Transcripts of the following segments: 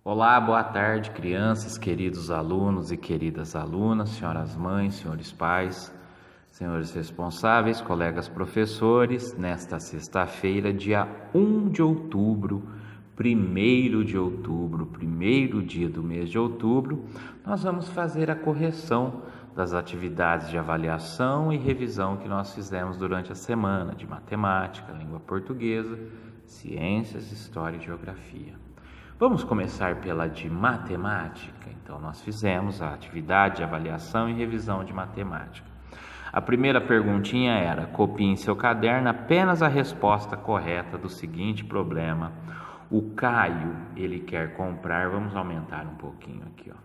Olá, boa tarde, crianças, queridos alunos e queridas alunas, senhoras mães, senhores pais, senhores responsáveis, colegas professores. Nesta sexta-feira, dia 1 de outubro, 1º de outubro, primeiro dia do mês de outubro, nós vamos fazer a correção das atividades de avaliação e revisão que nós fizemos durante a semana, de matemática, língua portuguesa, ciências, história e geografia. Vamos começar pela de matemática. Então, nós fizemos a atividade de avaliação e revisão de matemática. A primeira perguntinha era: copie em seu caderno apenas a resposta correta do seguinte problema. O Caio, ele quer comprar, vamos aumentar um pouquinho aqui, ó.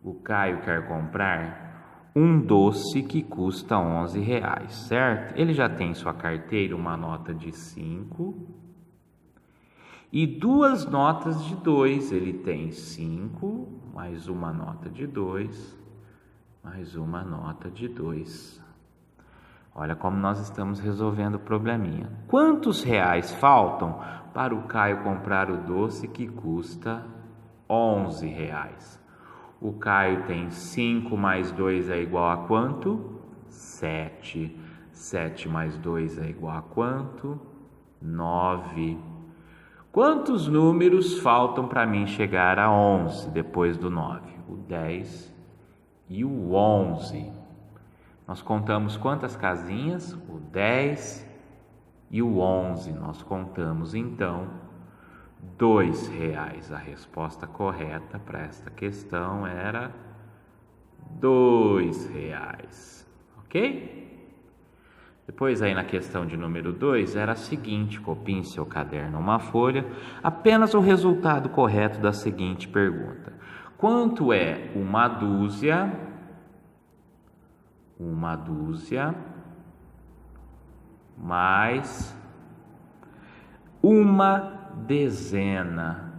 O Caio quer comprar um doce que custa R$11, certo? Ele já tem em sua carteira uma nota de 5 e duas notas de 2. Ele tem 5, mais uma nota de 2, mais uma nota de 2. Olha como nós estamos resolvendo o probleminha. Quantos reais faltam para o Caio comprar o doce que custa R$11? O Caio tem 5 mais 2 é igual a quanto? 7. 7 mais 2 é igual a quanto? 9. Quantos números faltam para mim chegar a 11 depois do 9? O 10 e o 11. Nós contamos quantas casinhas? O 10 e o 11. Nós contamos então R$2. A resposta correta para esta questão era R$2, ok? Depois aí na questão de número 2 era a seguinte: copie em seu caderno uma folha apenas o resultado correto da seguinte pergunta: quanto é uma dúzia mais uma dezena?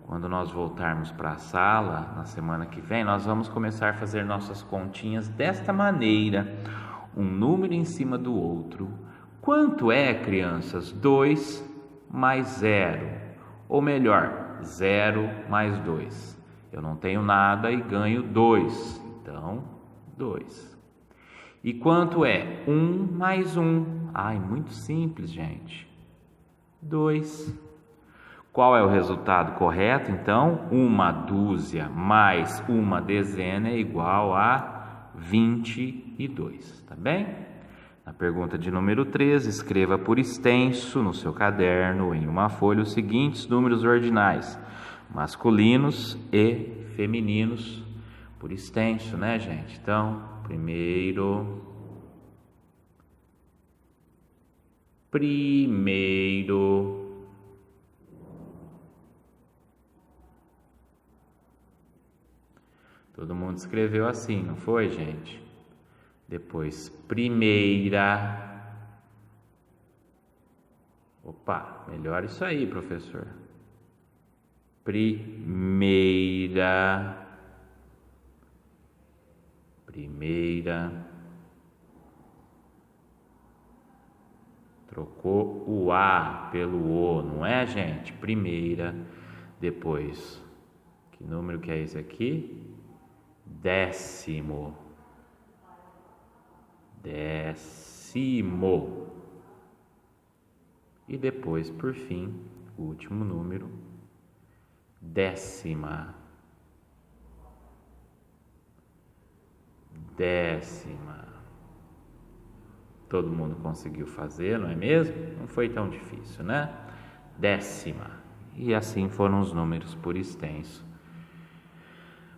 Quando nós voltarmos para a sala na semana que vem, nós vamos começar a fazer nossas continhas desta maneira, um número em cima do outro. Quanto é, crianças? 2 mais 0, ou melhor, 0 mais 2. Eu não tenho nada e ganho 2, então 2. E quanto é 1 mais 1? Ai, muito simples, gente. 2. Qual é o resultado correto? Então, uma dúzia mais uma dezena é igual a 22, tá bem? Na pergunta de número 3, escreva por extenso no seu caderno, em uma folha, os seguintes números ordinais, masculinos e femininos, por extenso, né, gente? Então, primeiro, todo mundo escreveu assim, não foi, gente? Depois, primeira. Opa, melhor isso aí, professor. Primeira. Trocou o A pelo O, não é, gente? Primeira. Depois, que número que é esse aqui? Décimo. E depois, por fim, o último número, décima. Todo mundo conseguiu fazer, não é mesmo? Não foi tão difícil, né? Décima. E assim foram os números por extenso,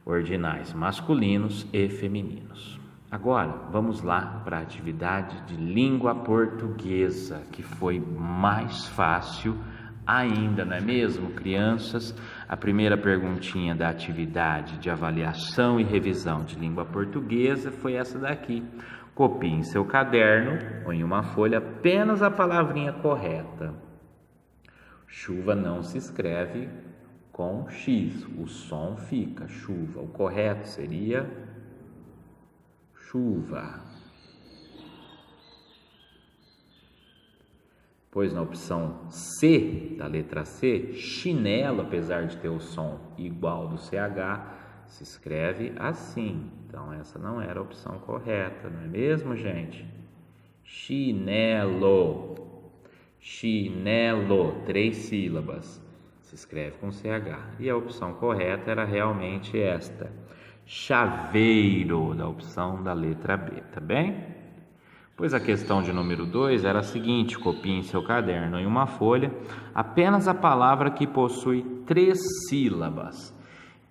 ordinais, masculinos e femininos. Agora, vamos lá para a atividade de língua portuguesa, que foi mais fácil ainda, não é mesmo, crianças? A primeira perguntinha da atividade de avaliação e revisão de língua portuguesa foi essa daqui. Copie em seu caderno ou em uma folha apenas a palavrinha correta. Chuva não se escreve com X, o som fica chuva. O correto seria chuva. Pois na opção C, da letra C, chinelo, apesar de ter o som igual do CH, se escreve assim. Então essa não era a opção correta, não é mesmo, gente? Chinelo. Chinelo, 3 sílabas. Se escreve com CH. E a opção correta era realmente esta. Chaveiro, da opção da letra B, tá bem? Pois a questão de número 2 era a seguinte: copie em seu caderno em uma folha apenas a palavra que possui 3 sílabas.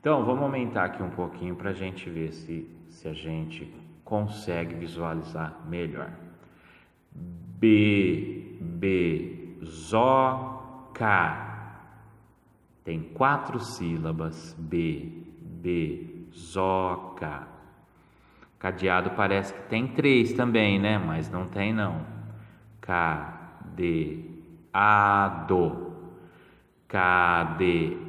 Então, vamos aumentar aqui um pouquinho para a gente ver se a gente consegue visualizar melhor. Bezoca. Tem 4 sílabas. Bezoca. Cadeado parece que tem 3 também, né? Mas não tem não. Cadeado. Cadeado.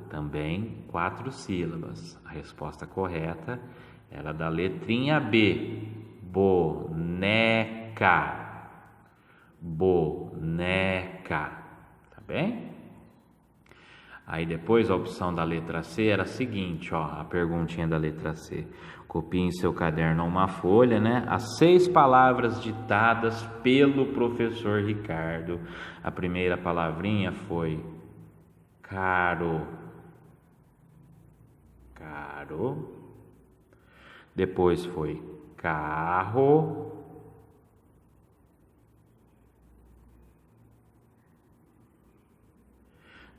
Também 4 sílabas. A resposta correta era da letrinha B. Boneca. Boneca. Tá bem? Aí depois a opção da letra C era a seguinte, ó, a perguntinha da letra C. Copie em seu caderno uma folha, né? As 6 palavras ditadas pelo professor Ricardo. A primeira palavrinha foi caro. Caro. Depois foi carro.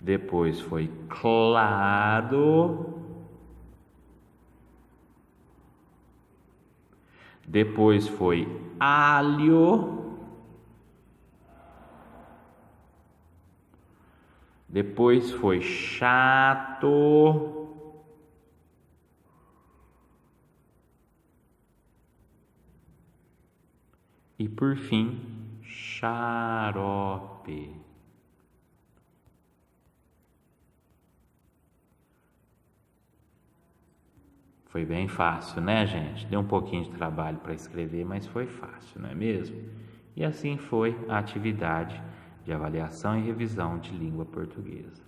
Depois foi claro. Depois foi alho. Depois foi chato. E por fim, xarope. Foi bem fácil, né, gente? Deu um pouquinho de trabalho para escrever, mas foi fácil, não é mesmo? E assim foi a atividade de avaliação e revisão de língua portuguesa.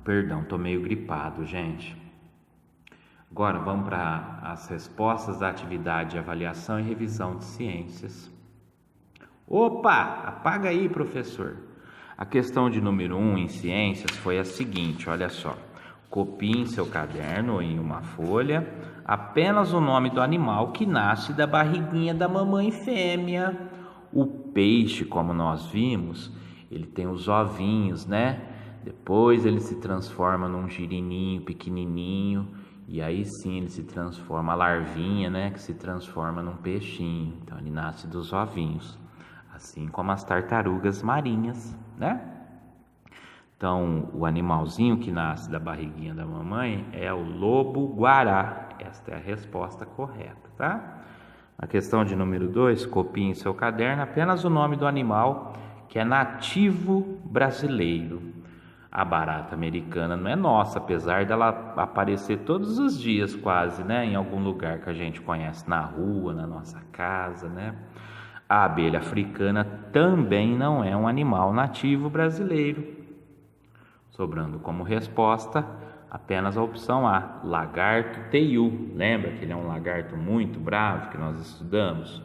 Perdão, tô meio gripado, gente. Agora vamos para as respostas da atividade de avaliação e revisão de ciências. Opa, apaga aí, professor. A questão de número 1 em ciências foi a seguinte, olha só. Copie em seu caderno ou em uma folha apenas o nome do animal que nasce da barriguinha da mamãe fêmea. O peixe, como nós vimos, ele tem os ovinhos, né? Depois ele se transforma num girininho pequenininho e aí sim ele se transforma, a larvinha, né? Que se transforma num peixinho. Então ele nasce dos ovinhos, assim como as tartarugas marinhas, né? Então, o animalzinho que nasce da barriguinha da mamãe é o lobo-guará. Esta é a resposta correta, tá? Na questão de número 2, copie em seu caderno apenas o nome do animal que é nativo brasileiro. A barata americana não é nossa, apesar dela aparecer todos os dias quase, né? Em algum lugar que a gente conhece, na rua, na nossa casa, né? A abelha africana também não é um animal nativo brasileiro. Sobrando como resposta apenas a opção A, lagarto teiu. Lembra que ele é um lagarto muito bravo que nós estudamos?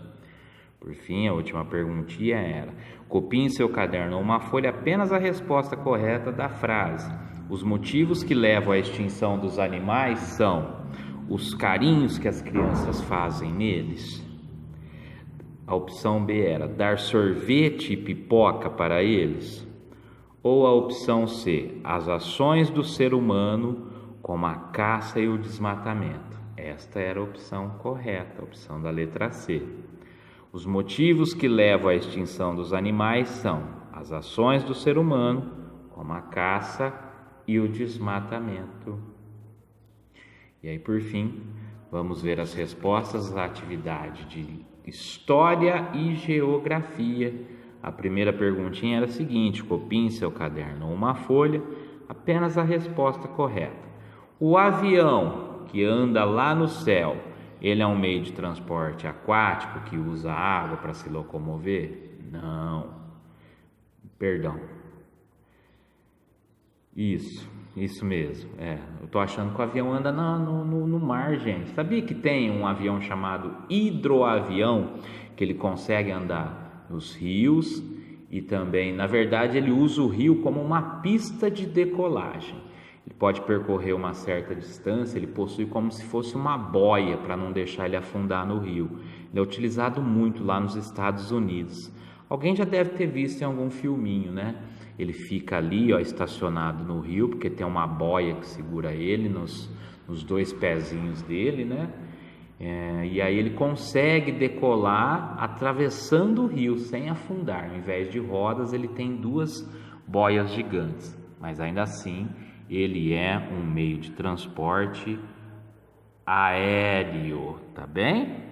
Por fim, a última perguntinha era: copie em seu caderno ou uma folha apenas a resposta correta da frase. Os motivos que levam à extinção dos animais são os carinhos que as crianças fazem neles. A opção B era dar sorvete e pipoca para eles. Ou a opção C, as ações do ser humano, como a caça e o desmatamento. Esta era a opção correta, a opção da letra C. Os motivos que levam à extinção dos animais são as ações do ser humano, como a caça e o desmatamento. E aí, por fim, vamos ver as respostas da atividade de História e Geografia. A primeira perguntinha era a seguinte: copie em seu caderno ou uma folha apenas a resposta correta. O avião que anda lá no céu Ele é um meio de transporte aquático que usa água para se locomover? Não. Perdão. Isso mesmo. Eu tô achando que o avião anda no mar, gente. Sabia que tem um avião chamado hidroavião, que ele consegue andar nos rios e também, na verdade, ele usa o rio como uma pista de decolagem. Ele pode percorrer uma certa distância, ele possui como se fosse uma boia para não deixar ele afundar no rio. Ele é utilizado muito lá nos Estados Unidos. Alguém já deve ter visto em algum filminho, né? Ele fica ali, ó, estacionado no rio, porque tem uma boia que segura ele nos dois pezinhos dele, né? E aí ele consegue decolar atravessando o rio sem afundar. Ao invés de rodas, ele tem duas boias gigantes, mas ainda assim ele é um meio de transporte aéreo, tá bem?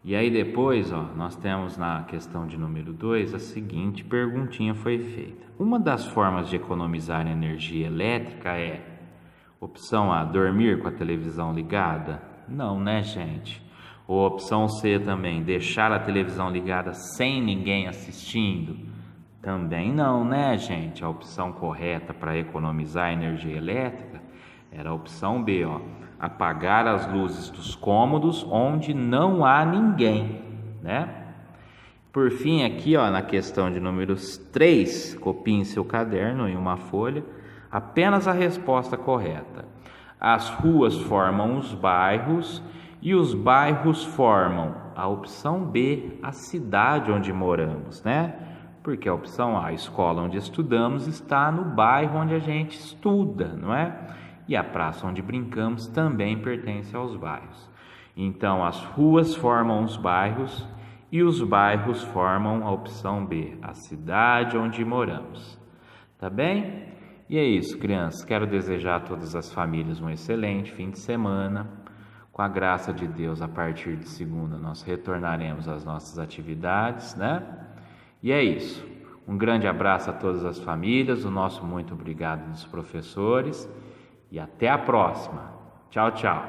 E aí depois, ó, nós temos na questão de número 2 a seguinte perguntinha foi feita. Uma das formas de economizar energia elétrica é: opção A, dormir com a televisão ligada? Não, né, gente? Ou opção C também, deixar a televisão ligada sem ninguém assistindo? Também não, né, gente? A opção correta para economizar energia elétrica era a opção B, ó, apagar as luzes dos cômodos onde não há ninguém, né? Por fim, aqui, ó, na questão de números 3, copie em seu caderno em uma folha apenas a resposta correta. As ruas formam os bairros e os bairros formam, a opção B, a cidade onde moramos, né? Porque a opção A, a escola onde estudamos, está no bairro onde a gente estuda, não é? E a praça onde brincamos também pertence aos bairros. Então, as ruas formam os bairros e os bairros formam a opção B, a cidade onde moramos. Tá bem? E é isso, crianças. Quero desejar a todas as famílias um excelente fim de semana. Com a graça de Deus, a partir de segunda, nós retornaremos às nossas atividades, né? E é isso. Um grande abraço a todas as famílias, o nosso muito obrigado dos professores e até a próxima. Tchau, tchau.